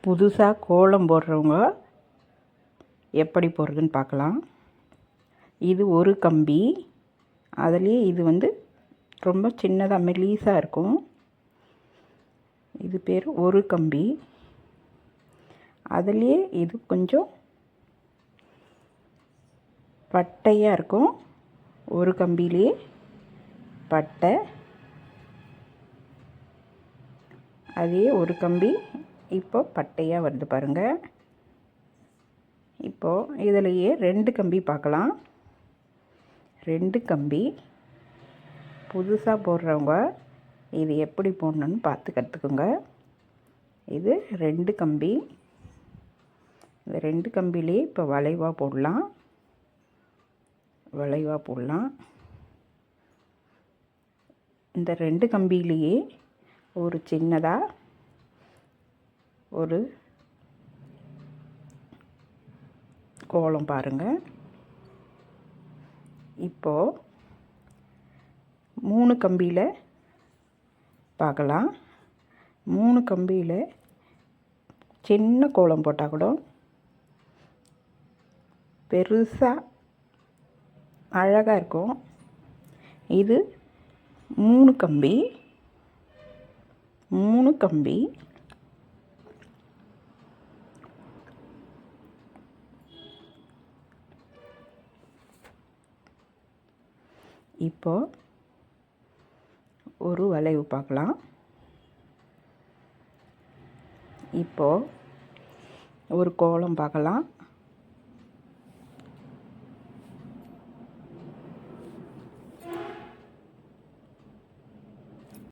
புதுசாக கோலம் போடுறவங்க எப்படி போடுறதுன்னு பார்க்கலாம். இது ஒரு கம்பி, அதுலேயே இது ரொம்ப சின்னதாக மெலிசாக இருக்கும். இது பேர் ஒரு கம்பி. அதுலேயே இது கொஞ்சம் பட்டையாக இருக்கும். ஒரு கம்பியிலே பட்டை, அதே ஒரு கம்பி இப்போ பட்டையாக வருது பாருங்கள். இப்போது இதிலையே 2 கம்பி பார்க்கலாம். 2 கம்பி புதுசாக போடுறவங்க இது எப்படி போடணுன்னு பார்த்து கற்றுக்குங்க. இது 2 கம்பி. இந்த 2 கம்பிலே இப்போ வளைவாக போடலாம். இந்த 2 கம்பியிலேயே ஒரு சின்னதாக ஒரு கோலம் பாருங்கள். இப்போது 3 கம்பியில் பார்க்கலாம். 3 கம்பியில் சின்ன கோலம் போட்டால் கூட பெருசாக அழகாக இருக்கும். இது 3 கம்பி. இப்போ ஒரு வளைவு பார்க்கலாம். இப்போ ஒரு கோலம் பார்க்கலாம்.